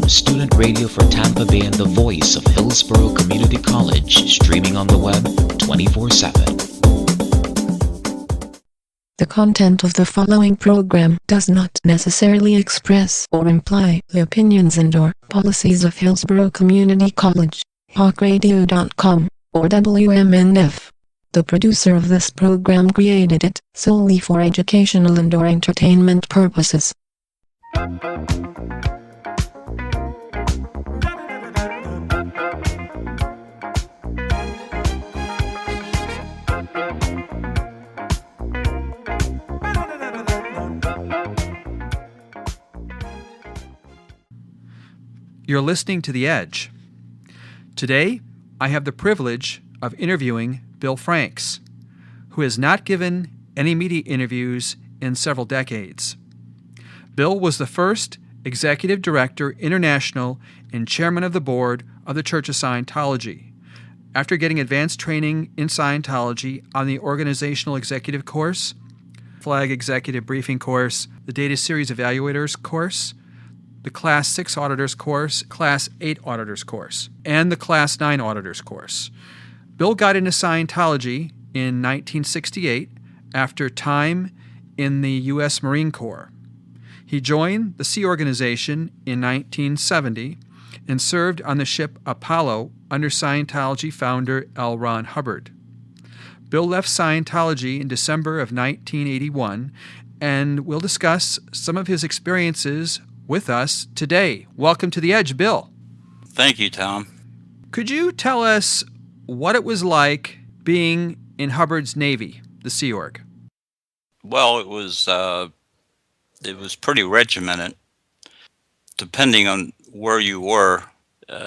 student radio for Tampa Bay and the voice of Hillsborough Community College, streaming on the web 24/7. The content of the following program does not necessarily express or imply the opinions and/or policies of Hillsborough Community College, hawkradio.com, or WMNF. The producer of this program created it solely for educational and/or entertainment purposes. You're listening to The Edge. Today, I have the privilege of interviewing Bill Franks, who has not given any media interviews in several decades. Bill was the first Executive Director International and Chairman of the Board of the Church of Scientology. After getting advanced training in Scientology on the Organizational Executive Course, Flag Executive Briefing Course, the Data Series Evaluators Course, the Class 6 Auditors Course, Class 8 Auditors Course, and the Class 9 Auditors Course. Bill got into Scientology in 1968 after time in the U.S. Marine Corps. He joined the Sea Organization in 1970 and served on the ship Apollo under Scientology founder L. Ron Hubbard. Bill left Scientology in December of 1981 and will discuss some of his experiences with us today. Welcome to The Edge, Bill. Thank you, Tom. Could you tell us what it was like being in Hubbard's Navy, the Sea Org? Well, it was pretty regimented. Depending on where you were,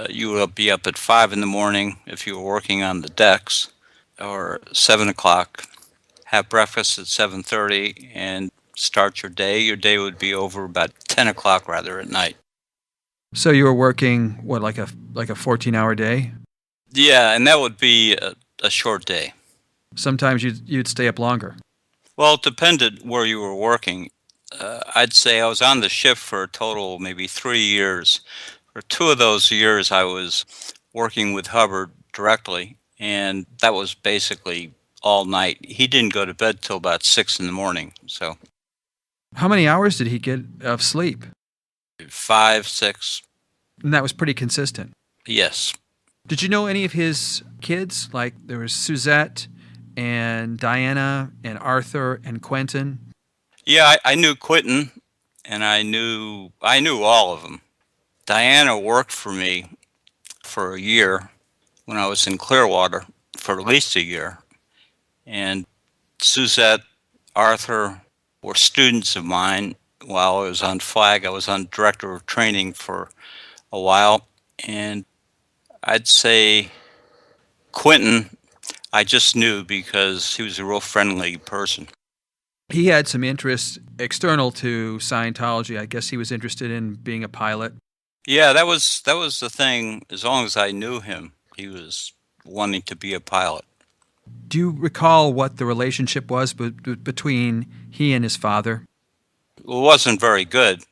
you would be up at 5 in the morning if you were working on the decks, or 7 o'clock, have breakfast at 7:30, and start your day. Your day would be over about 10 o'clock rather at night. So you were working, like a 14-hour day? Yeah, and that would be a short day. Sometimes you'd stay up longer. Well, it depended where you were working. I'd say I was on the ship for a total maybe 3 years. For 2 of those years, I was working with Hubbard directly, and that was basically all night. He didn't go to bed till about 6 in the morning. So, how many hours did he get of sleep? 5, 6. And that was pretty consistent. Yes. Did you know any of his kids? Like there was Suzette and Diana and Arthur and Quentin. Yeah, I knew Quentin, and I knew all of them. Diana worked for me for a year when I was in Clearwater, for at least a year. And Suzette, Arthur were students of mine while I was on Flag. I was on Director of Training for a while. And I'd say Quentin, I just knew because he was a real friendly person. He had some interest external to Scientology. I guess he was interested in being a pilot. Yeah, that was the thing. As long as I knew him, he was wanting to be a pilot. Do you recall what the relationship was between he and his father? It wasn't very good.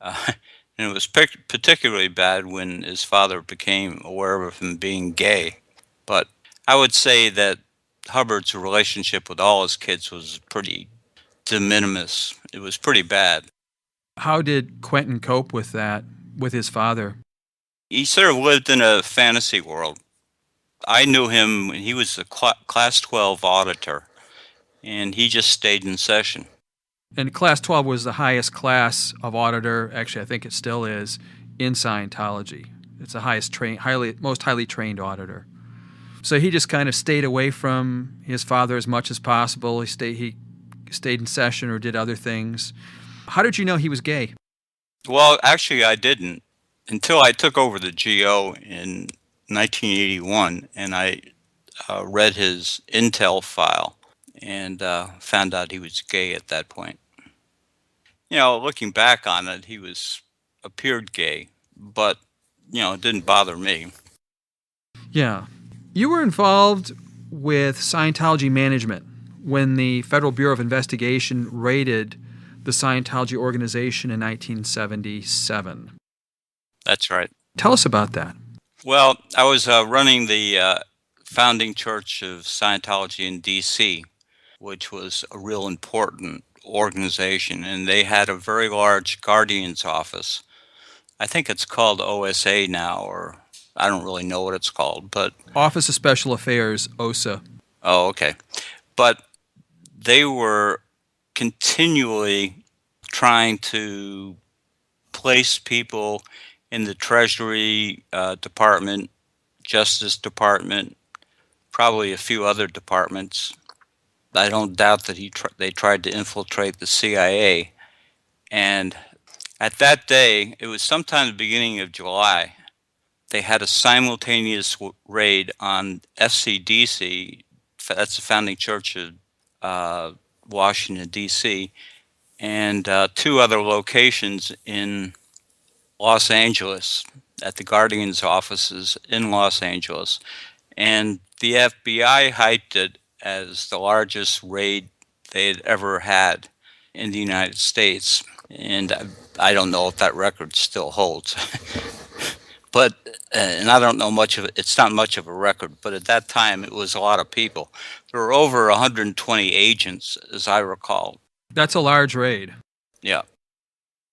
And it was particularly bad when his father became aware of him being gay. But I would say that Hubbard's relationship with all his kids was pretty de minimis. It was pretty bad. How did Quentin cope with that, with his father? He sort of lived in a fantasy world. I knew him when he was a Class 12 auditor, and he just stayed in session. And Class 12 was the highest class of auditor, actually I think it still is, in Scientology. It's the most highly trained auditor. So he just kind of stayed away from his father as much as possible. He stayed in session or did other things. How did you know he was gay? Well, actually I didn't until I took over the GO in 1981, and I read his intel file and found out he was gay at that point. You know, looking back on it, he appeared gay, but, it didn't bother me. Yeah. You were involved with Scientology management when the Federal Bureau of Investigation raided the Scientology organization in 1977. That's right. Tell us about that. Well, I was running the founding church of Scientology in D.C., which was a real important organization, and they had a very large guardian's office. I think it's called OSA now, or I don't really know what it's called, but Office of Special Affairs, OSA. oh, okay. But they were continually trying to place people in the Treasury Department, Justice Department, probably a few other departments. I don't doubt that they tried to infiltrate the CIA. And at that day, it was sometime the beginning of July, they had a simultaneous raid on FCDC, that's the founding church of Washington, D.C., and two other locations in Los Angeles, at the Guardian's offices in Los Angeles. And the FBI hyped it as the largest raid they had ever had in the United States. And I don't know if that record still holds. But, and I don't know much of it, it's not much of a record, but at that time it was a lot of people. There were over 120 agents, as I recall. That's a large raid. Yeah.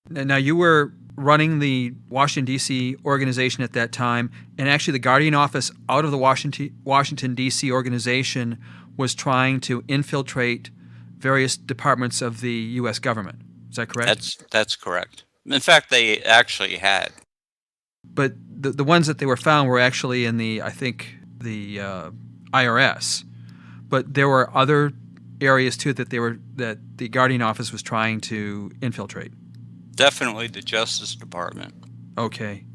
Now, you were running the Washington, D.C. organization at that time, and actually the Guardian office out of the Washington, D.C. organization was trying to infiltrate various departments of the U.S. government. Is that correct? That's correct. In fact, they actually had. But the ones that they were found were actually in the IRS. But there were other areas too that the Guardian office was trying to infiltrate. Definitely the Justice Department. Okay.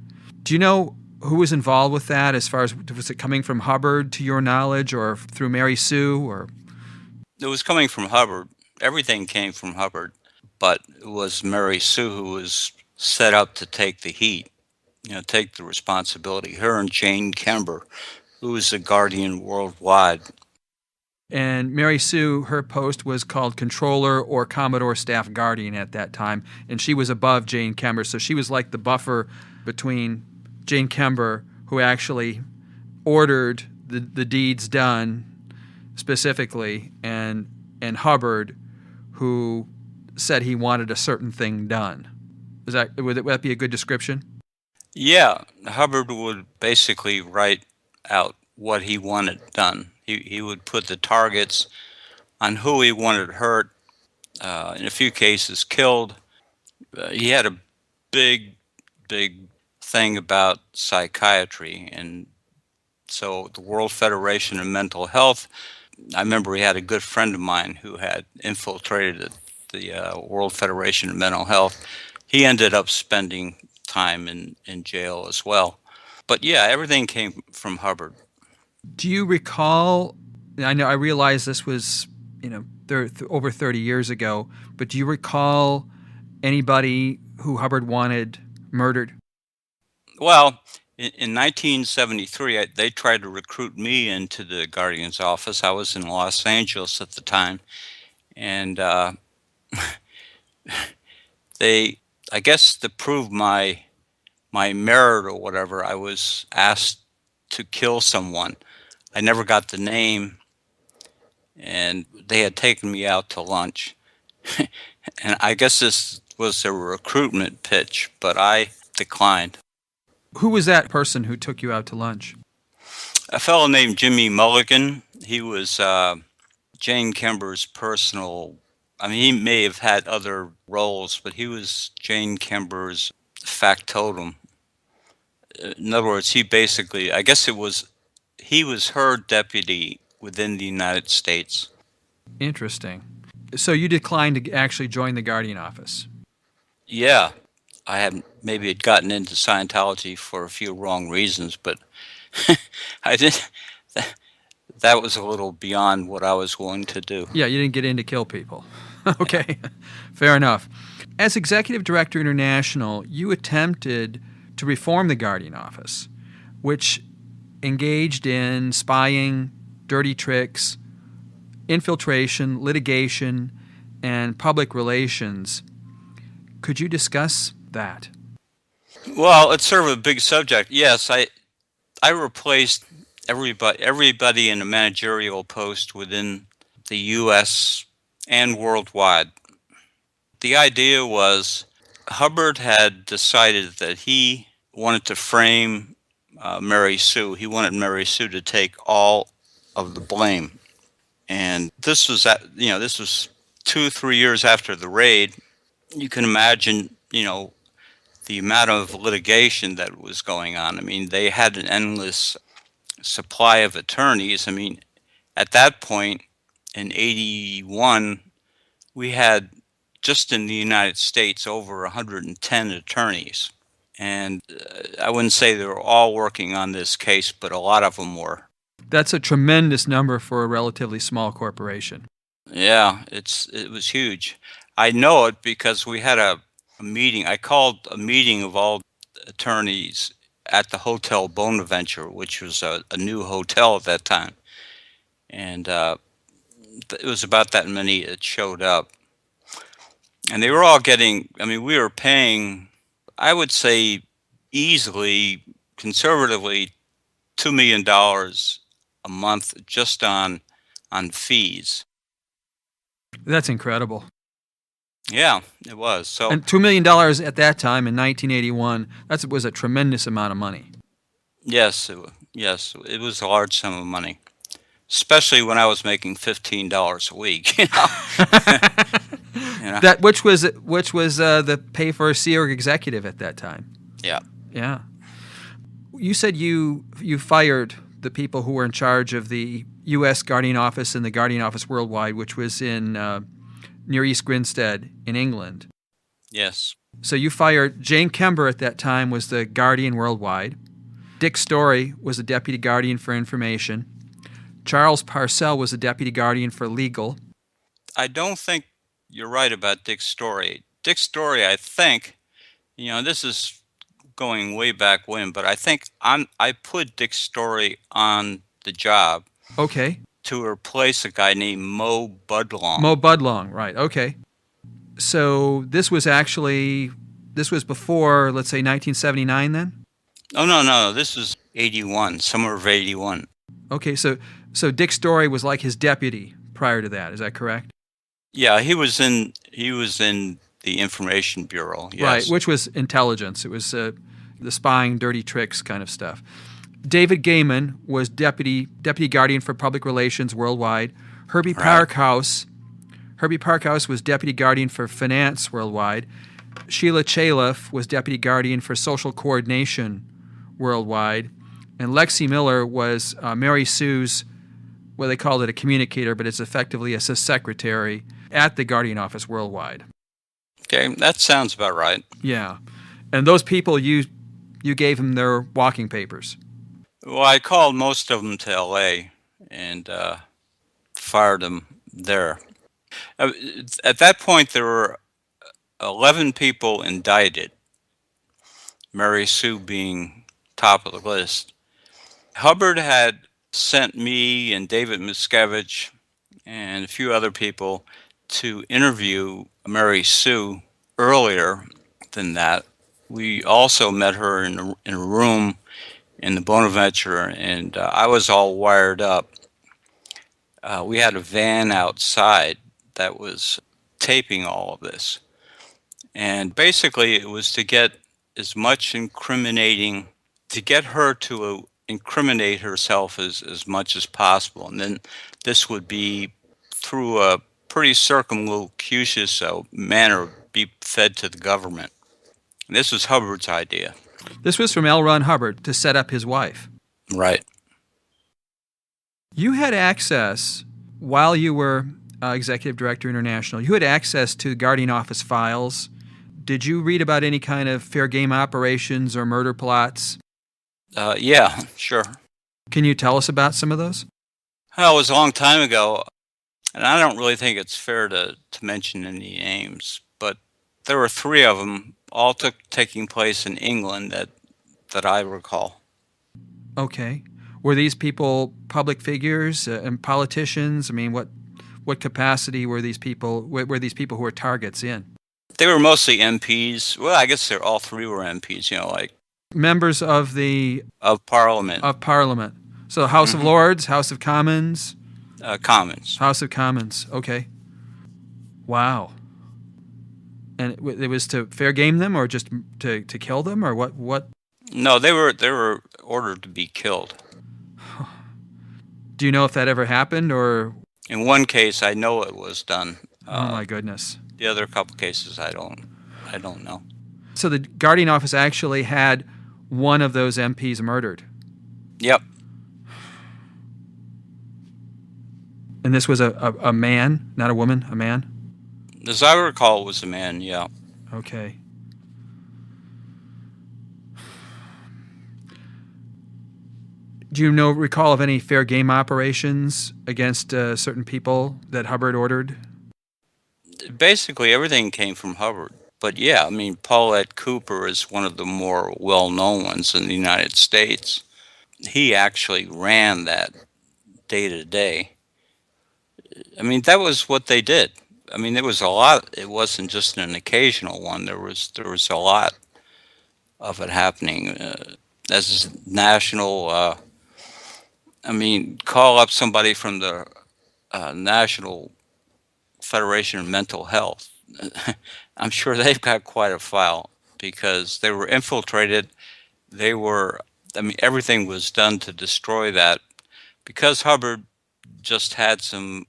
Do you know who was involved with that, as far as, was it coming from Hubbard to your knowledge, or through Mary Sue, or? It was coming from Hubbard. Everything came from Hubbard, but it was Mary Sue who was set up to take the heat, take the responsibility. Her and Jane Kember, who was the Guardian worldwide. And Mary Sue, her post was called Controller or Commodore Staff Guardian at that time, and she was above Jane Kember, so she was like the buffer between Jane Kember, who actually ordered the deeds done specifically, and Hubbard, who said he wanted a certain thing done. Would that be a good description? Yeah, Hubbard would basically write out what he wanted done. He would put the targets on who he wanted hurt, in a few cases killed. He had a big thing about psychiatry, and so the World Federation of Mental Health, I remember he had a good friend of mine who had infiltrated the World Federation of Mental Health. He ended up spending time in jail as well. But yeah, everything came from Hubbard. Do you recall, I realize this was, over 30 years ago, but do you recall anybody who Hubbard wanted murdered? Well, in 1973, they tried to recruit me into the Guardian's office. I was in Los Angeles at the time, and I guess to prove my merit or whatever, I was asked to kill someone. I never got the name, and they had taken me out to lunch. And I guess this was a recruitment pitch, but I declined. Who was that person who took you out to lunch? A fellow named Jimmy Mulligan. He was Jane Kember's personal, he may have had other roles, but he was Jane Kember's factotum. In other words, he basically, he was her deputy within the United States. Interesting. So you declined to actually join the Guardian office? Yeah. I had gotten into Scientology for a few wrong reasons, but I did. That was a little beyond what I was willing to do. Yeah, you didn't get in to kill people. Okay, fair enough. As Executive Director International, you attempted to reform the Guardian office, which engaged in spying, dirty tricks, infiltration, litigation, and public relations. Could you discuss that? Well, it's sort of a big subject. Yes, I replaced everybody in a managerial post within the U.S. and worldwide. The idea was Hubbard had decided that he wanted to frame Mary Sue. He wanted Mary Sue to take all of the blame, and this was 2 3 years after the raid. You can imagine, the amount of litigation that was going on. I mean, they had an endless supply of attorneys. I mean, at that point in 81, we had just in the United States over 110 attorneys. And I wouldn't say they were all working on this case, but a lot of them were. That's a tremendous number for a relatively small corporation. Yeah, it was huge. I know it because we had a meeting. I called a meeting of all attorneys at the Hotel Bonaventure, which was a new hotel at that time. And it was about that many that showed up. And they were all getting, I mean, we were paying, I would say easily, conservatively, $2 million a month just on fees. That's incredible. Yeah, it was. So, And $2 million at that time in 1981, that was a tremendous amount of money. yes, it was a large sum of money, especially when I was making $15 a week. That which was the pay for a Sea Org executive at that time. Yeah. Yeah. You said you fired the people who were in charge of the U.S. Guardian Office and the Guardian Office Worldwide, which was in near East Grinstead in England. Yes. So you fired Jane Kember at that time was the Guardian Worldwide. Dick Story was the Deputy Guardian for Information. Charles Parcell was the Deputy Guardian for Legal. I don't think you're right about Dick Story. Dick Story, I think, this is going way back when, but I think I put Dick Story on the job. Okay. To replace a guy named Mo Budlong. Mo Budlong, right. Okay. So this was before, let's say, 1979 then? Oh, no. This was 81, summer of 81. Okay, so Dick Story was like his deputy prior to that. Is that correct? Yeah, he was in the Information Bureau, yes. Right, which was intelligence. It was the spying, dirty tricks kind of stuff. David Gaiman was Deputy Guardian for Public Relations Worldwide. Herbie Parkhouse was Deputy Guardian for Finance Worldwide. Sheila Chaliff was Deputy Guardian for Social Coordination Worldwide. And Lexi Miller was Mary Sue's, well, they called it a communicator, but it's effectively a secretary at the Guardian Office Worldwide. Okay, that sounds about right. Yeah. And those people, you gave them their walking papers. Well, I called most of them to L.A. and fired them there. At that point, there were 11 people indicted, Mary Sue being top of the list. Hubbard had sent me and David Miscavige and a few other people to interview Mary Sue earlier than that. We also met her in a room in the Bonaventure, and I was all wired up. We had a van outside that was taping all of this. And basically it was to get as much to get her to incriminate herself as much as possible. And then this would be through a pretty circumlocucious manner be fed to the government. And this was Hubbard's idea. This was from L. Ron Hubbard to set up his wife. Right. You had access, while you were Executive Director International, you had access to Guardian Office files. Did you read about any kind of fair game operations or murder plots? Yeah, sure. Can you tell us about some of those? Well, it was a long time ago, and I don't really think it's fair to mention any names, but there were 3 of them, all taking place in England that I recall. Okay. Were these people public figures and politicians? I mean, what capacity were these people who were targets in? They were mostly MPs. Well, I guess all three were MPs, like Members of the of Parliament. of Parliament. So House of Lords, House of Commons. Commons. House of Commons. Okay. Wow. And it was to fair game them, or just to kill them, or what? What? No, they were ordered to be killed. Do you know if that ever happened, or? In one case, I know it was done. Oh my goodness. The other couple cases, I don't know. So the Guardian Office actually had one of those MPs murdered. Yep. And this was a man, not a woman, a man? As I recall, it was a man, yeah. Okay. Do you recall of any fair game operations against certain people that Hubbard ordered? Basically, everything came from Hubbard. But yeah, I mean, Paulette Cooper is one of the more well-known ones in the United States. He actually ran that day to day. I mean, that was what they did. I mean, there was a lot. It wasn't just an occasional one. There was a lot of it happening. As national, I mean, call up somebody from the National Federation of Mental Health. I'm sure they've got quite a file because they were infiltrated. I mean, everything was done to destroy that because Hubbard just had some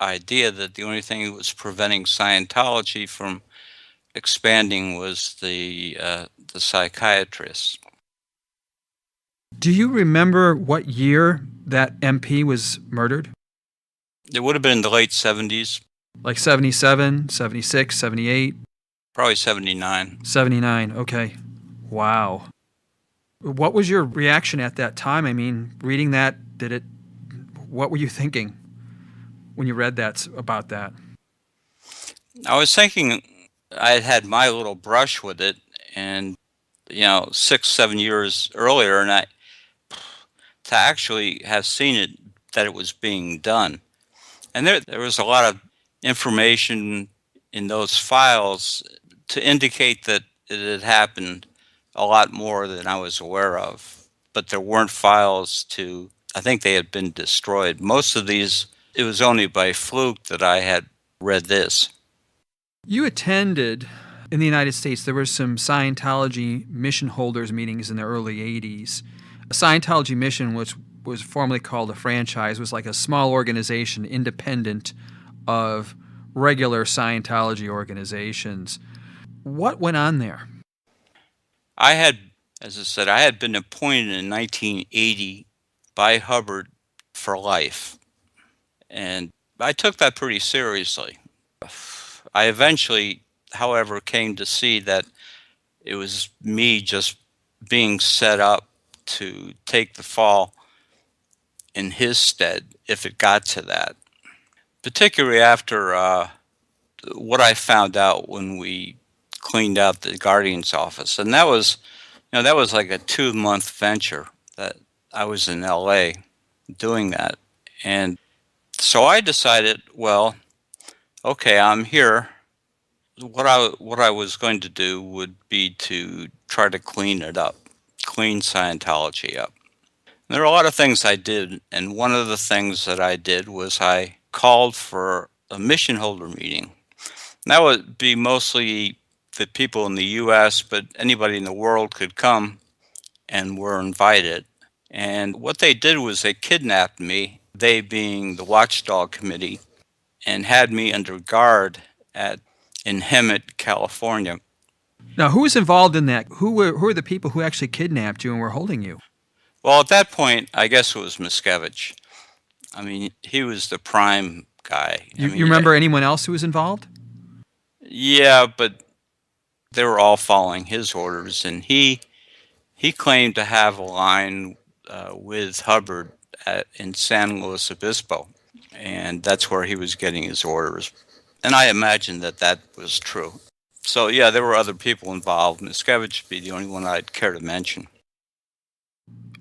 idea that the only thing that was preventing Scientology from expanding was the psychiatrists. Do you remember what year that MP was murdered? It would have been in the late 70s. Like 77, 76, 78? Probably 79. 79, okay. Wow. What was your reaction at that time? I mean, reading that, what were you thinking when you read that about that? I was thinking I had my little brush with it, and 6, 7 years earlier, and to actually have seen it, that it was being done. And there was a lot of information in those files to indicate that it had happened a lot more than I was aware of. But there weren't files I think they had been destroyed. Most of these, it was only by fluke that I had read this. You attended, in the United States, there were some Scientology mission holders meetings in the early 80s. A Scientology mission, which was formerly called a franchise, was like a small organization independent of regular Scientology organizations. What went on there? As I said, I had been appointed in 1980 by Hubbard for life. And I took that pretty seriously. I eventually, however, came to see that it was me just being set up to take the fall in his stead if it got to that. Particularly after what I found out when we cleaned out the Guardian's office. And that was like a 2-month venture that I was in LA doing that. And so I decided, well, okay, I'm here. What I was going to do would be to try to clean it up, clean Scientology up. There are a lot of things I did, and one of the things that I did was I called for a mission holder meeting. That would be mostly the people in the U.S., but anybody in the world could come and were invited. And what they did was they kidnapped me, they being the Watchdog Committee, and had me under guard in Hemet, California. Now, who was involved in that? Who were the people who actually kidnapped you and were holding you? Well, at that point, I guess it was Miscavige. I mean, he was the prime guy. You remember anyone else who was involved? Yeah, but they were all following his orders, and he claimed to have a line with Hubbard in San Luis Obispo, and that's where he was getting his orders. And I imagine that was true. So, yeah, there were other people involved. Miscavige would be the only one I'd care to mention.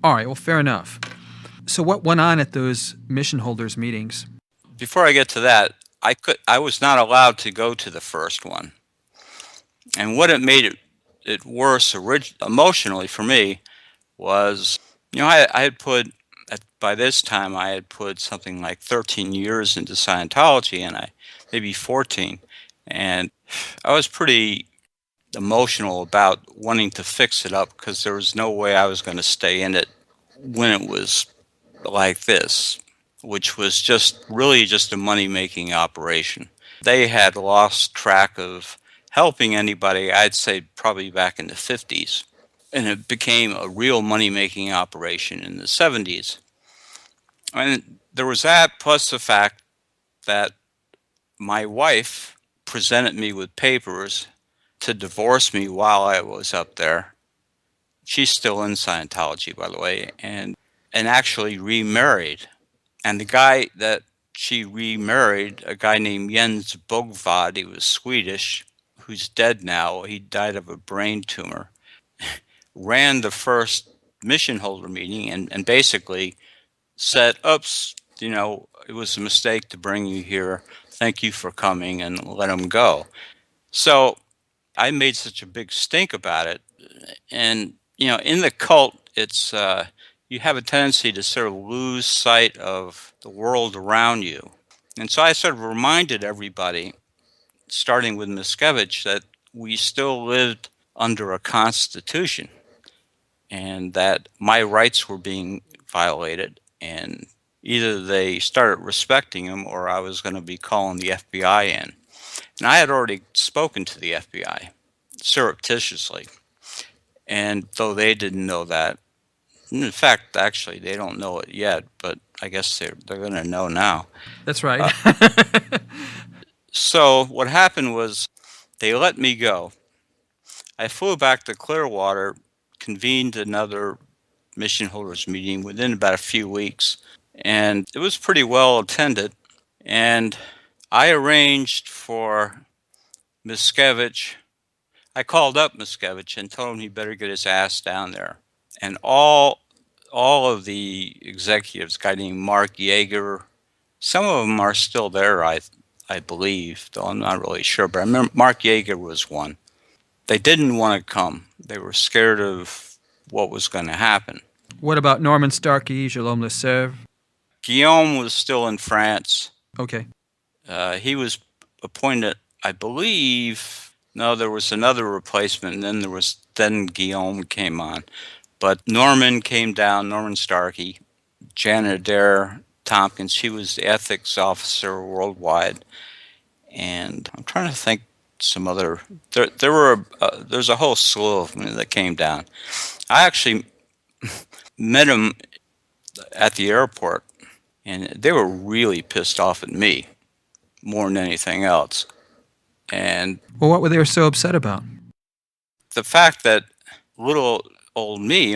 All right, well, fair enough. So what went on at those mission holders meetings? Before I get to that, I was not allowed to go to the first one. And what it made it worse emotionally for me was, I had put, by this time, I had put something like 13 years into Scientology, and maybe 14. And I was pretty emotional about wanting to fix it up because there was no way I was going to stay in it when it was like this, which was just a money-making operation. They had lost track of helping anybody, I'd say probably back in the 50s. And it became a real money-making operation in the 70s. And there was that, plus the fact that my wife presented me with papers to divorce me while I was up there. She's still in Scientology, by the way, and actually remarried. And the guy that she remarried, a guy named Jens Bogvad, he was Swedish, who's dead now. He died of a brain tumor. Ran the first mission holder meeting and basically said, oops, it was a mistake to bring you here. Thank you for coming, and let him go. So I made such a big stink about it. And, in the cult, it's you have a tendency to sort of lose sight of the world around you. And so I sort of reminded everybody, starting with Miscavige, that we still lived under a constitution and that my rights were being violated. And either they started respecting them or I was going to be calling the FBI in. And I had already spoken to the FBI surreptitiously. And though they didn't know that, in fact, actually, they don't know it yet, but I guess they're going to know now. That's right. So what happened was they let me go. I flew back to Clearwater, convened another mission holders meeting within about a few weeks, and it was pretty well attended. And I arranged for Miscavige. I called up Miscavige and told him he better get his ass down there. And all of the executives, a guy named Mark Yeager, some of them are still there, I believe, though I'm not really sure. But I remember Mark Yeager was one. They didn't want to come. They were scared of what was going to happen. What about Norman Starkey, Jérôme Le Serre? Guillaume was still in France. Okay. He was appointed, I believe. No, there was another replacement, and then Guillaume came on. But Norman came down, Norman Starkey, Janet Adair Tompkins. She was the ethics officer worldwide. And I'm trying to think some other. There's a whole slew of them that came down. I actually met them at the airport, and they were really pissed off at me more than anything else. And Well, what were they so upset about? the fact that little old me,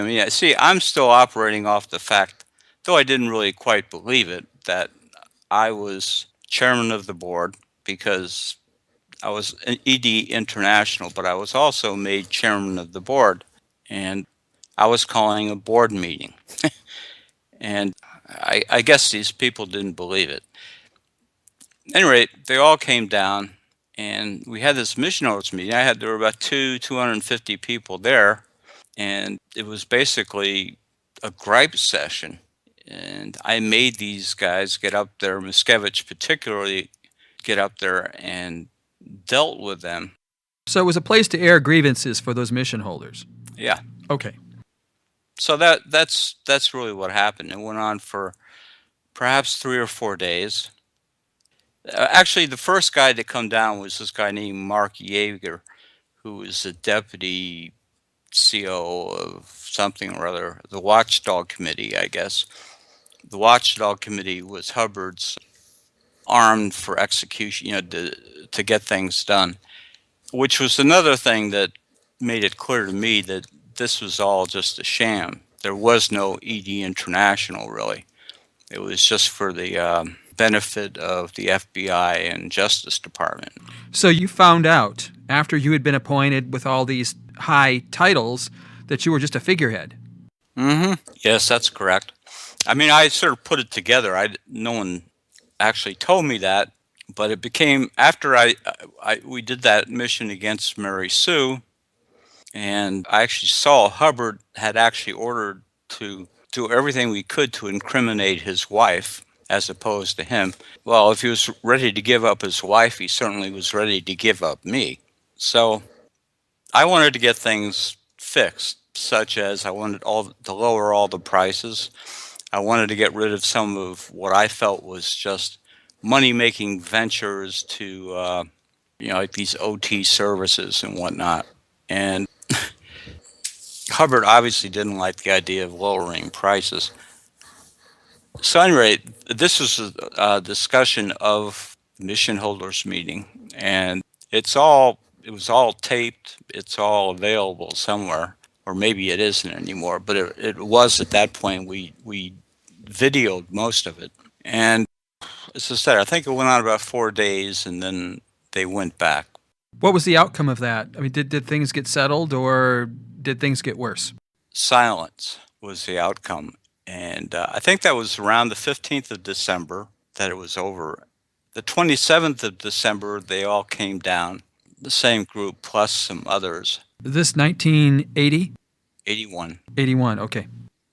I'm still operating off the fact, though I didn't really quite believe it, that I was chairman of the board because I was an ED International, but I was also made chairman of the board, and I was calling a board meeting. And I guess these people didn't believe it. At any rate, they all came down, and we had this mission owners meeting. There were about 250 people there, and it was basically a gripe session. And I made these guys get up there, Miscavige particularly, get up there and dealt with them. So it was a place to air grievances for those mission holders. Yeah. Okay. So that's really what happened. It went on for perhaps 3 or 4 days. Actually, the first guy to come down was this guy named Mark Yeager, who was the deputy CO of something or other, the Watchdog Committee, I guess. The Watchdog Committee was Hubbard's armed for execution, to get things done, which was another thing that made it clear to me that this was all just a sham. There was no ED International, really. It was just for the benefit of the FBI and Justice Department. So you found out, after you had been appointed with all these high titles, that you were just a figurehead. Mm-hmm. Yes, that's correct. I sort of put it together. No one actually told me that But it became after we did that mission against Mary Sue, and I actually saw Hubbard had actually ordered to do everything we could to incriminate his wife as opposed to him. Well, if he was ready to give up his wife, he certainly was ready to give up me. So I wanted to get things fixed, such as I wanted to lower all the prices. I wanted to get rid of some of what I felt was just money-making ventures to, like these OT services and whatnot. And Hubbard obviously didn't like the idea of lowering prices. So anyway, this was a discussion of the mission holders meeting, and it was all taped. It's all available somewhere, or maybe it isn't anymore. But it was at that point. We videoed most of it, and as I said, I think it went on about 4 days, and then they went back. What was the outcome of that? I mean, did things get settled or did things get worse? Silence was the outcome. And I think that was around the 15th of December that it was over. The 27th of December, they all came down, the same group plus some others. This 1980? 81. 81, okay.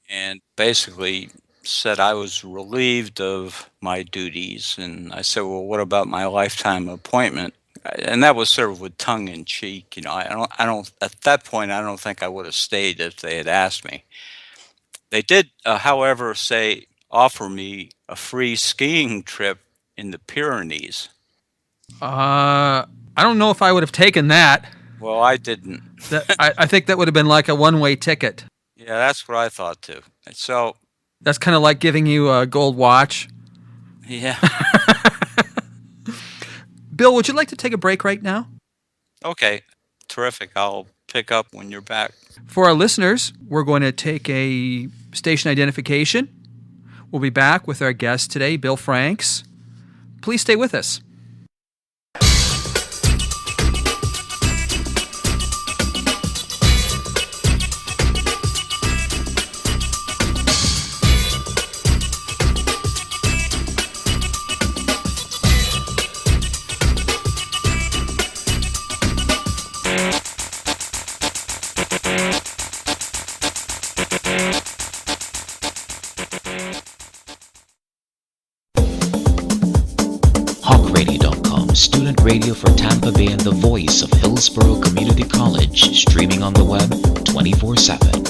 And basically said I was relieved of my duties. And I said, well, what about my lifetime appointment? And that was sort of with tongue in cheek. I don't. At that point, I don't think I would have stayed if they had asked me. They did, however, offer me a free skiing trip in the Pyrenees. I don't know if I would have taken that. Well, I didn't. I think that would have been like a one-way ticket. Yeah, that's what I thought too. So that's kind of like giving you a gold watch. Yeah. Bill, would you like to take a break right now? Okay, terrific. I'll pick up when you're back. For our listeners, we're going to take a station identification. We'll be back with our guest today, Bill Franks. Please stay with us. Student radio for Tampa Bay and the voice of Hillsborough Community College, streaming on the web 24/7.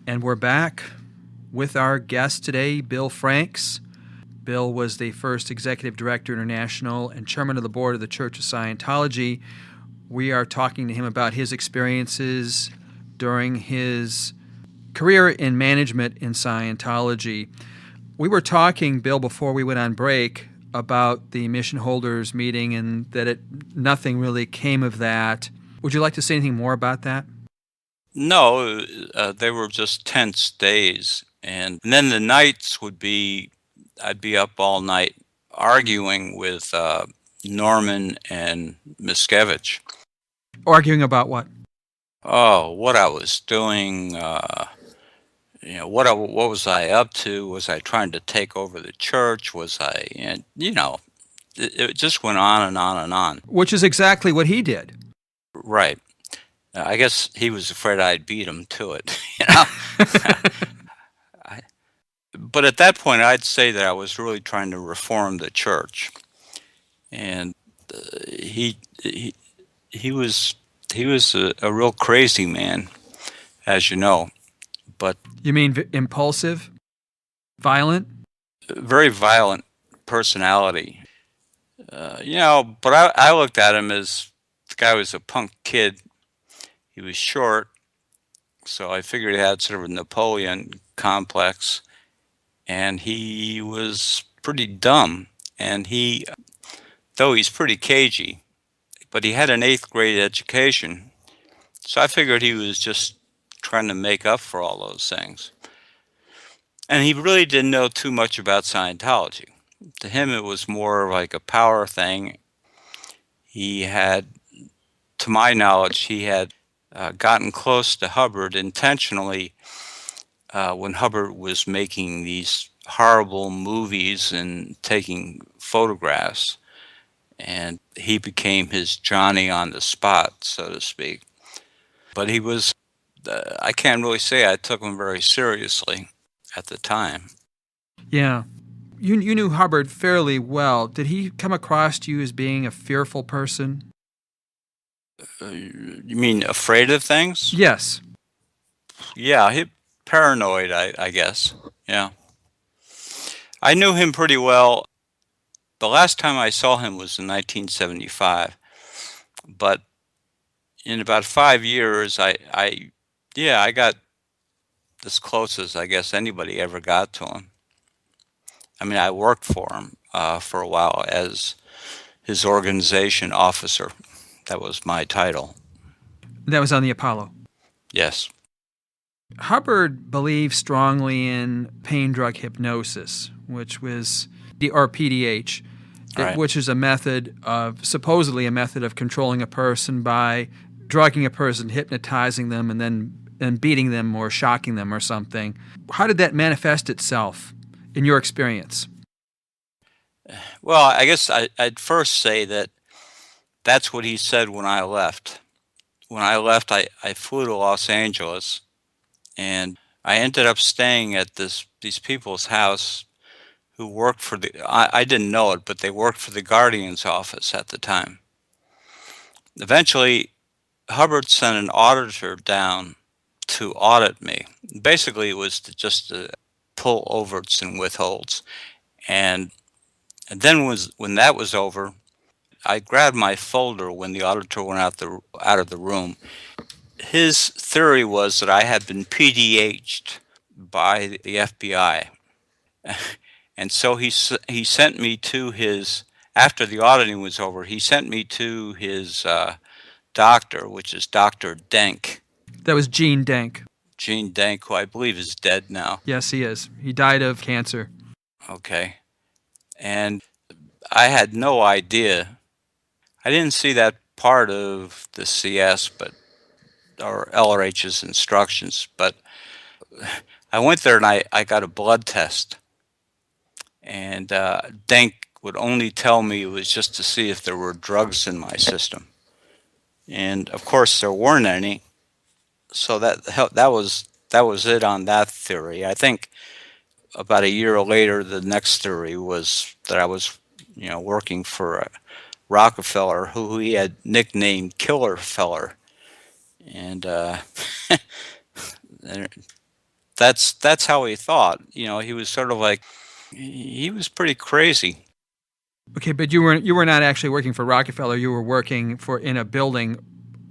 And we're back with our guest today, Bill Franks. Bill was the first Executive Director International and Chairman of the Board of the Church of Scientology. We are talking to him about his experiences during his career in management in Scientology. We were talking, Bill, before we went on break about the mission holders meeting and that nothing really came of that. Would you like to say anything more about that? No, they were just tense days. And then the nights I'd be up all night arguing with Norman and Miscavige. Arguing about what? Oh, what I was doing, what was I up to? Was I trying to take over the church? Was I, it just went on and on and on. Which is exactly what he did. Right. I guess he was afraid I'd beat him to it. But at that point, I'd say that I was really trying to reform the church, and he was a real crazy man, as you know. But you mean impulsive? Violent? Very violent personality. But I looked at him as the guy was a punk kid. He was short, so I figured he had sort of a Napoleon complex, and he was pretty dumb. And though he's pretty cagey, but he had an 8th grade education, so I figured he was just trying to make up for all those things. And he really didn't know too much about Scientology. To him, it was more like a power thing. He had, to my knowledge, he had gotten close to Hubbard intentionally when Hubbard was making these horrible movies and taking photographs. And he became his Johnny on the spot, so to speak. But he was, I can't really say I took him very seriously at the time. Yeah. You knew Hubbard fairly well. Did he come across to you as being a fearful person? You mean afraid of things? Yes. Yeah, he paranoid, I guess. Yeah. I knew him pretty well. The last time I saw him was in 1975. But in about 5 years, I got as close as I guess anybody ever got to him. I mean, I worked for him for a while as his organization officer. That was my title. That was on the Apollo. Yes. Hubbard believed strongly in pain drug hypnosis, which was or PDH, Right. which is supposedly a method of controlling a person by drugging a person, hypnotizing them, and then beating them or shocking them or something. How did that manifest itself in your experience? Well, I guess I'd first say that that's what he said when I left. When I left, I flew to Los Angeles, and I ended up staying at these people's house who worked for I didn't know it, but they worked for the Guardian's office at the time. Eventually, Hubbard sent an auditor down to audit me. Basically, it was just to pull overts and withholds. And then when that was over, I grabbed my folder when the auditor went out of the room. His theory was that I had been PDH'd by the FBI. And so he sent me to after the auditing was over, he sent me to his doctor, which is Dr. Denk. That was Gene Denk. Gene Denk, who I believe is dead now. Yes, he is. He died of cancer. Okay. And I had no idea. I didn't see that part of the CS, or LRH's instructions, but I went there and I got a blood test. And Denk would only tell me it was just to see if there were drugs in my system. And of course there weren't any. So that was it on that theory. I think about a year later, the next theory was that I was, working for Rockefeller, who he had nicknamed Killer Feller, and that's how he thought. He was sort of like, he was pretty crazy. Okay, but you were not actually working for Rockefeller. You were working in a building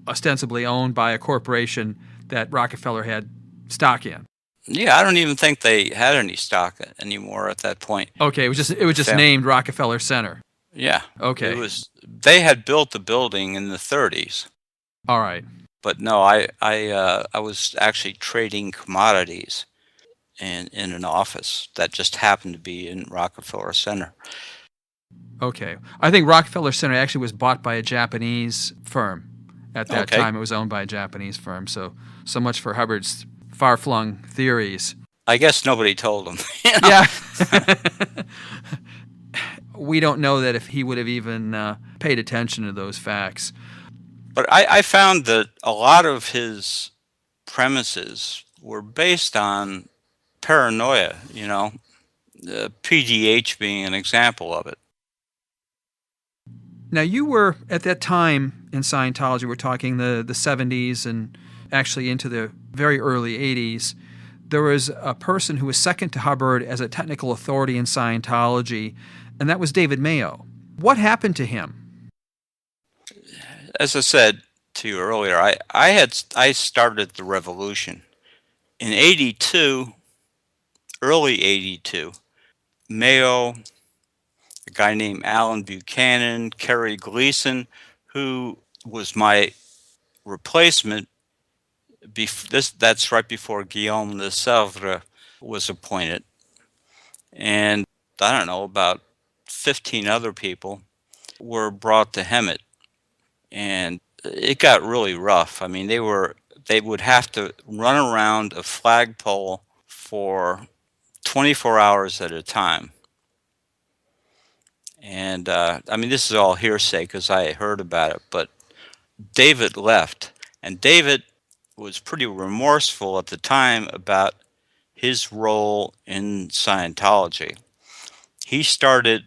ostensibly owned by a corporation that Rockefeller had stock in. Yeah, I don't even think they had any stock anymore at that point. Okay, it was just named Rockefeller Center. Yeah. Okay. They had built the building in the 30s. All right. But no, I was actually trading commodities in an office that just happened to be in Rockefeller Center. Okay. I think Rockefeller Center actually was bought by a Japanese firm. At that time, it was owned by a Japanese firm. So much for Hubbard's far-flung theories. I guess nobody told him. Yeah. We don't know that if he would have even paid attention to those facts. But I found that a lot of his premises were based on paranoia, PDH being an example of it. Now, you were, at that time in Scientology, we're talking the 70s and actually into the very early 80s, there was a person who was second to Hubbard as a technical authority in Scientology, and that was David Mayo. What happened to him? As I said to you earlier, I started the revolution in '82, early '82. Mayo, a guy named Alan Buchanan, Kerry Gleason, who was my replacement. That's right before Guillaume de Sèvres was appointed, and I don't know, about 15 other people were brought to Hemet, and it got really rough. I mean, they would have to run around a flagpole for 24 hours at a time. And I mean, this is all hearsay because I heard about it, but David left, and David was pretty remorseful at the time about his role in Scientology. He started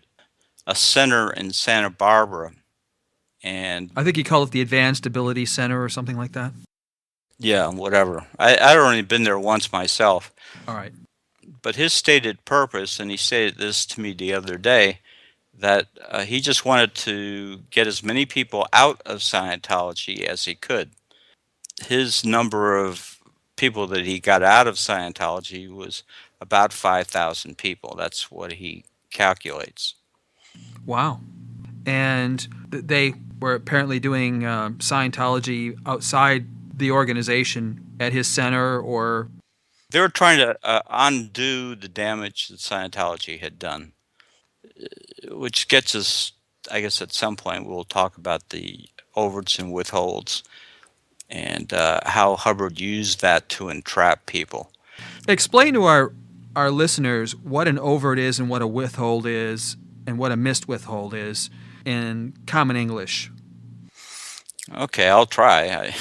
a center in Santa Barbara, and I think he called it the Advanced Ability Center or something like that. yeah, whatever. I'd only been there once myself. All right. But his stated purpose, and he stated this to me the other day, that he just wanted to get as many people out of Scientology as he could. His number of people that he got out of Scientology was about 5,000 people. That's what he calculates. Wow. And they were apparently doing Scientology outside the organization at his center, or... They were trying to undo the damage that Scientology had done, which gets us, I guess at some point we'll talk about the overts and withholds and how Hubbard used that to entrap people. Explain to our listeners what an overt is and what a withhold is and what a missed withhold is in common English. Okay, I'll try.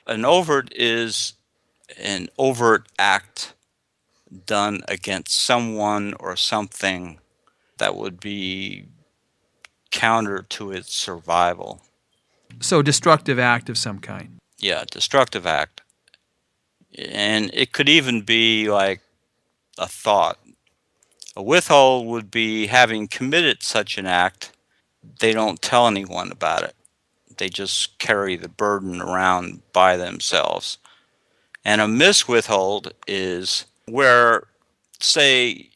An overt is an overt act done against someone or something that would be counter to its survival. So destructive act of some kind. Yeah, destructive act. And it could even be like a thought. A withhold would be having committed such an act, they don't tell anyone about it. They just carry the burden around by themselves. And a miswithhold is where, say,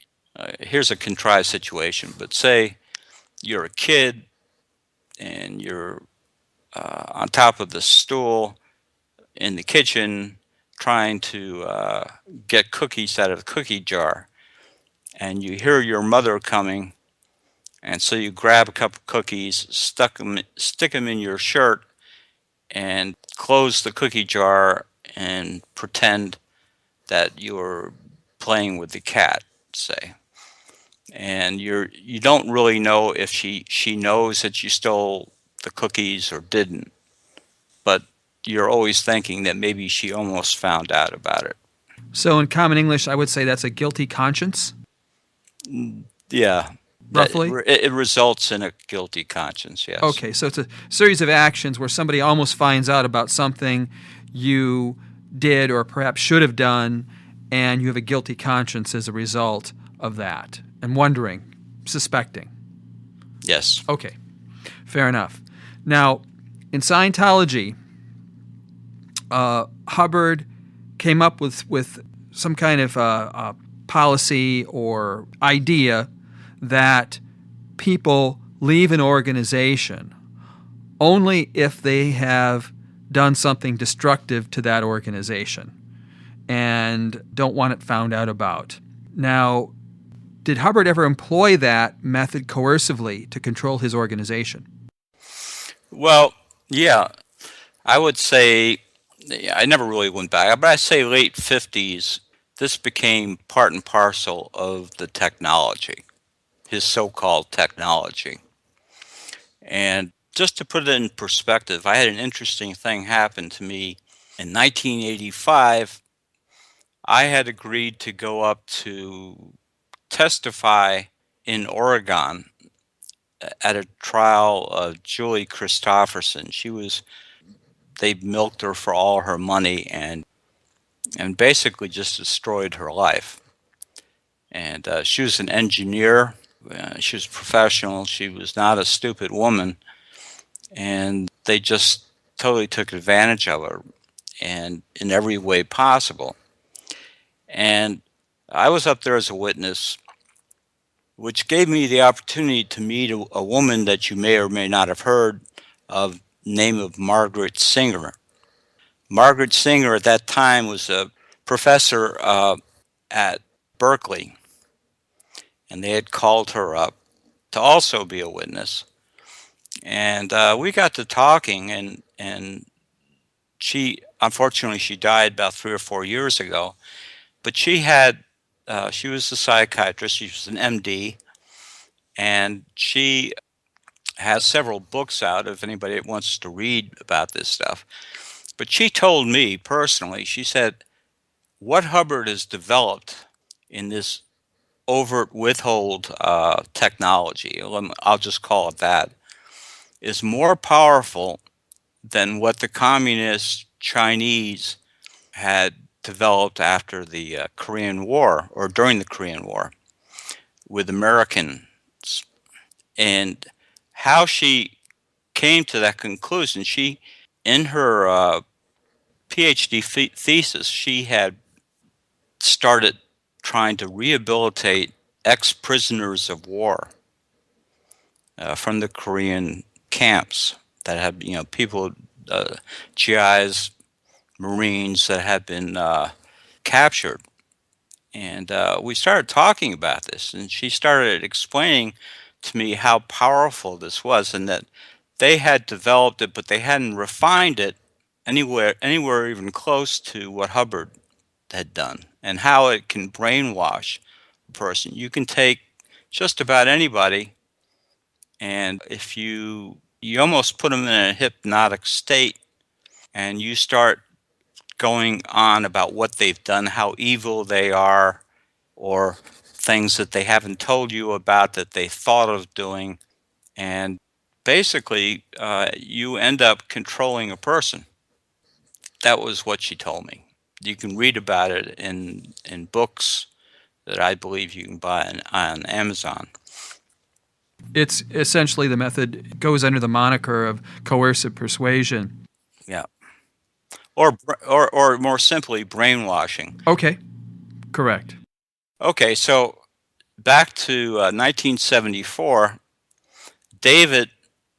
here's a contrived situation, but say you're a kid and you're on top of the stool in the kitchen trying to get cookies out of the cookie jar, and you hear your mother coming, and so you grab a couple cookies, stick them in your shirt, and close the cookie jar and pretend that you're playing with the cat, say. And you don't really know if she knows that you stole the cookies or didn't, but you're always thinking that maybe she almost found out about it. So in common English, I would say that's a guilty conscience? Yeah. Roughly? It results in a guilty conscience, yes. Okay, so it's a series of actions where somebody almost finds out about something you did or perhaps should have done, and you have a guilty conscience as a result of that, and wondering, suspecting. Yes. Okay, fair enough. Now, in Scientology, Hubbard came up with some kind of policy or idea that people leave an organization only if they have done something destructive to that organization and don't want it found out about. Now, did Hubbard ever employ that method coercively to control his organization? Well, yeah, I would say, I never really went back, but I'd say late 50s, this became part and parcel of the technology, his so-called technology. And just to put it in perspective, I had an interesting thing happen to me in 1985. I had agreed to go up to testify in Oregon at a trial of Julie Christopherson. They milked her for all her money, and and basically just destroyed her life. And she was an engineer. She was professional. She was not a stupid woman. And they just totally took advantage of her and in every way possible. And I was up there as a witness, which gave me the opportunity to meet a woman that you may or may not have heard of, name of Margaret Singer. Margaret Singer at that time was a professor at Berkeley, and they had called her up to also be a witness. And we got to talking, and she, unfortunately, she died about 3 or 4 years ago. But she was a psychiatrist. She was an MD, and she has several books out if anybody wants to read about this stuff. But she told me personally, she said, what Hubbard has developed in this overt withhold technology, I'll just call it that, is more powerful than what the communist Chinese had developed after the Korean War, or during the Korean War, with Americans. And how she came to that conclusion, she, in her PhD thesis, she had started trying to rehabilitate ex-prisoners of war from the Korean camps that had, people, GIs, Marines that had been captured. And we started talking about this, and she started explaining to me how powerful this was, and that they had developed it, but they hadn't refined it anywhere even close to what Hubbard had done, and how it can brainwash a person. You can take just about anybody, and if you almost put them in a hypnotic state, and you start going on about what they've done, how evil they are, or things that they haven't told you about that they thought of doing. And basically, you end up controlling a person. That was what she told me. You can read about it in books that I believe you can buy on Amazon. It's essentially, the method goes under the moniker of coercive persuasion. Yeah. Or more simply, brainwashing. Okay, correct. Okay, so back to 1974, David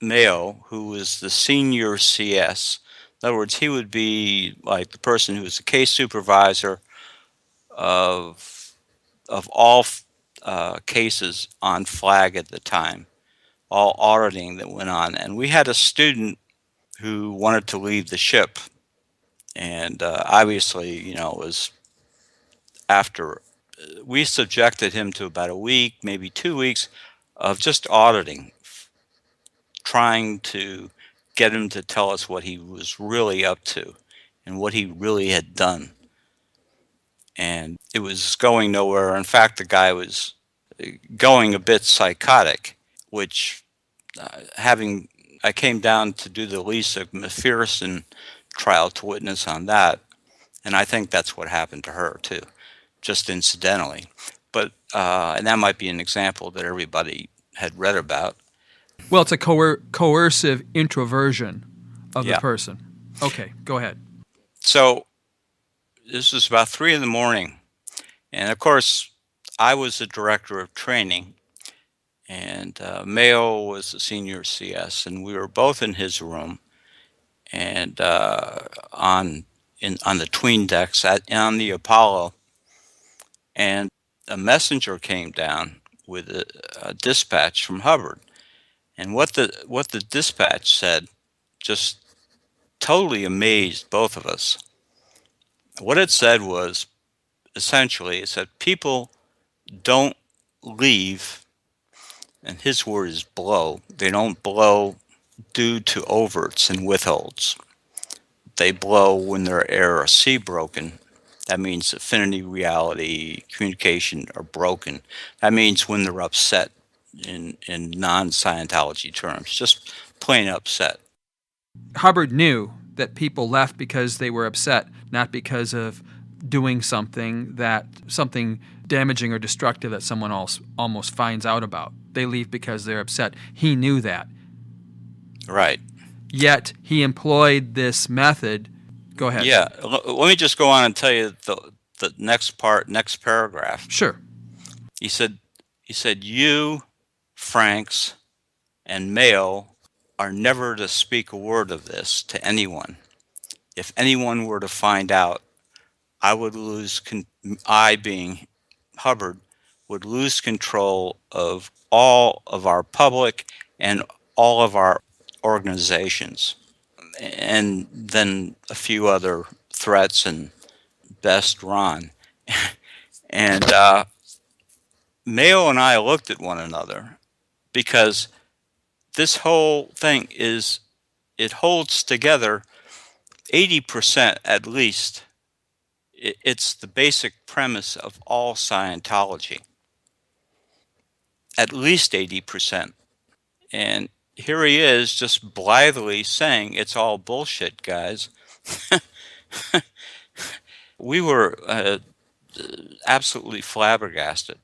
Mayo, who was the senior CS, in other words, he would be like the person who was the case supervisor of all cases on flag at the time, all auditing that went on. And we had a student who wanted to leave the ship, and obviously, it was after we subjected him to about a week, maybe 2 weeks of just auditing, trying to get him to tell us what he was really up to and what he really had done. And it was going nowhere. In fact, the guy was going a bit psychotic, which I came down to do the Lisa McPherson trial to witness on that, and I think that's what happened to her too, just incidentally. But and that might be an example that everybody had read about. Well, it's a coercive introversion of Yeah. the person. Okay, go ahead. So this was about 3 a.m, and of course, I was the director of training, and Mayo was the senior CS, and we were both in his room, and on the tween decks on the Apollo, and a messenger came down with a dispatch from Hubbard, and what the dispatch said just totally amazed both of us. What it said was, essentially, it said people don't leave, and his word is blow. They don't blow due to overts and withholds. They blow when their air or sea broken. That means affinity, reality, communication are broken. That means when they're upset in non-Scientology terms, just plain upset. Hubbard knew that people left because they were upset, not because of doing something damaging or destructive that someone else almost finds out about. They leave because they're upset. He knew that. Right. Yet he employed this method. Go ahead. Yeah. Let me just go on and tell you the next paragraph. Sure. He said, you, Franks, and Mayo are never to speak a word of this to anyone. If anyone were to find out, I being Hubbard, would lose control of all of our public and all of our organizations. And then a few other threats and best Ron. And Mayo and I looked at one another because this whole thing it holds together 80% at least. It's the basic premise of all Scientology. At least 80%. And here he is just blithely saying it's all bullshit, guys. We were absolutely flabbergasted.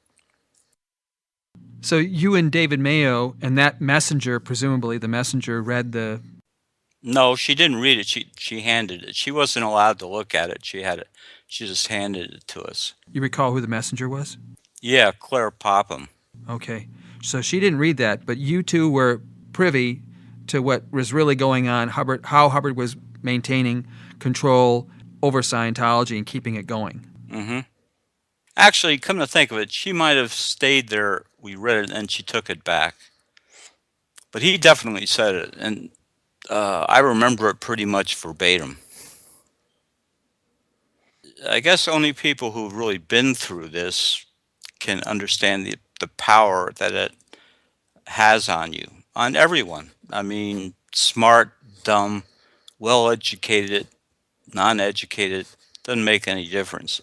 So you and David Mayo and that messenger, presumably the messenger, read the... No, she didn't read it. She handed it. She wasn't allowed to look at it. She just handed it to us. You recall who the messenger was? Yeah, Claire Popham. Okay. So she didn't read that, but you two were privy to what was really going on, how Hubbard was maintaining control over Scientology and keeping it going. Mm-hmm. Actually, come to think of it, she might have stayed there. We read it and she took it back. But he definitely said it, and I remember it pretty much verbatim. I guess only people who've really been through this can understand the power that it has on you, on everyone. I mean, smart, dumb, well-educated, non-educated, doesn't make any difference.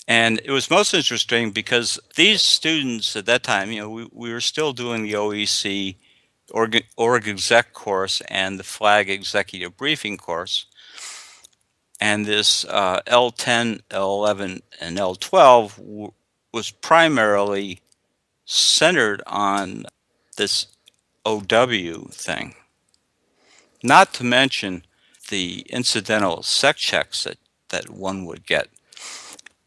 And it was most interesting because these students at that time, we were still doing the OEC org exec course and the flag executive briefing course. And this L10, L11, and L12 was primarily centered on this OW thing. Not to mention the incidental sec checks that one would get.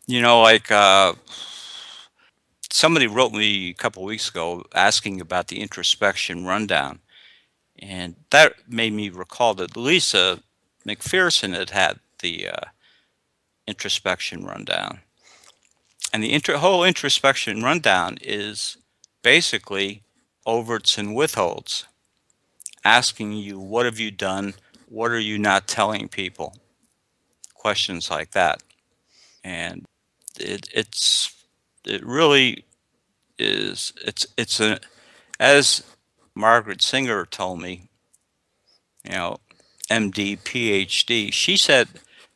Like somebody wrote me a couple of weeks ago asking about the introspection rundown. And that made me recall that Lisa McPherson had the introspection rundown. And the whole introspection rundown is basically overts and withholds, asking you, what have you done? What are you not telling people? Questions like that. And it really is, as Margaret Singer told me, MD, PhD, she said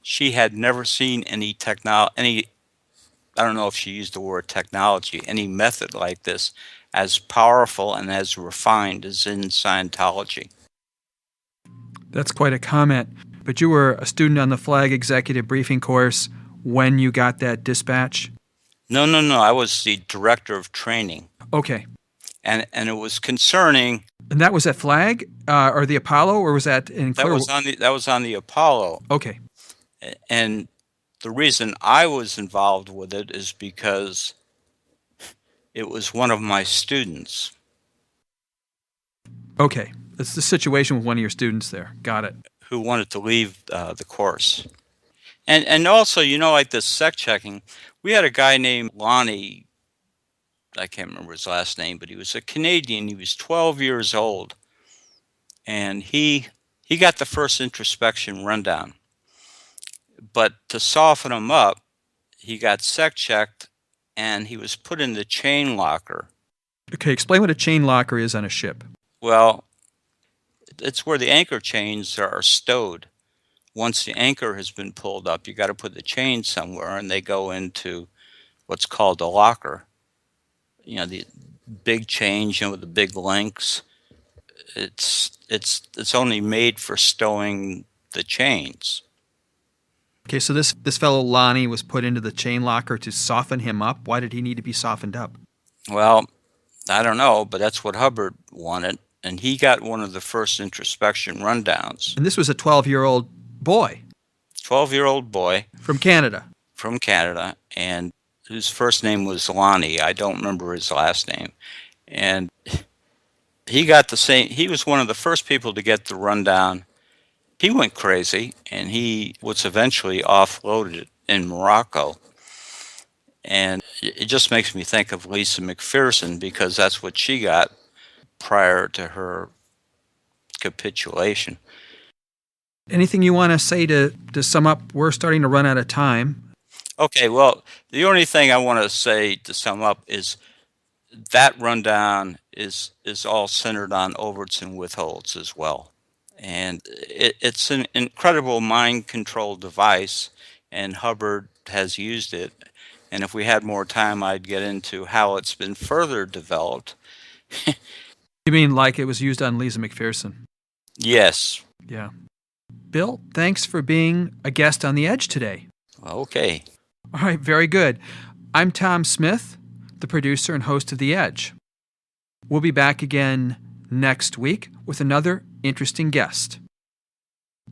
she had never seen any I don't know if she used the word technology, any method like this as powerful and as refined as in Scientology. That's quite a comment. But you were a student on the flag executive briefing course when you got that dispatch? No. I was the director of training. Okay. And it was concerning. And that was at Flag or the Apollo, or was that in Clearwater? That was on the Apollo. Okay. And the reason I was involved with it is because it was one of my students. Okay. That's the situation with one of your students there. Got it. Who wanted to leave the course. And also, like this sec checking, we had a guy named Lonnie, I can't remember his last name, but he was a Canadian. He was 12 years old. And he got the first introspection rundown. But to soften him up, he got sec checked and he was put in the chain locker. Okay, explain what a chain locker is on a ship. Well, it's where the anchor chains are stowed. Once the anchor has been pulled up, you got to put the chain somewhere, and they go into what's called a locker. The big chains, with the big links. It's only made for stowing the chains. Okay, so this fellow Lonnie was put into the chain locker to soften him up. Why did he need to be softened up? Well, I don't know, but that's what Hubbard wanted. And he got one of the first introspection rundowns. And this was a 12-year-old boy. 12-year-old boy. From Canada. From Canada, and whose first name was Lonnie. I don't remember his last name. And he got the same, he was one of the first people to get the rundown. He went crazy, and he was eventually offloaded in Morocco. And it just makes me think of Lisa McPherson, because that's what she got prior to her capitulation. Anything you want to say to sum up? We're starting to run out of time. Okay, well, the only thing I want to say to sum up is that rundown is all centered on overts and withholds as well. And it's an incredible mind control device, and Hubbard has used it. And if we had more time, I'd get into how it's been further developed. You mean like it was used on Lisa McPherson? Yes. Yeah. Bill, thanks for being a guest on The Edge today. Okay. All right, very good. I'm Tom Smith, the producer and host of The Edge. We'll be back again next week with another interesting guest.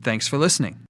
Thanks for listening.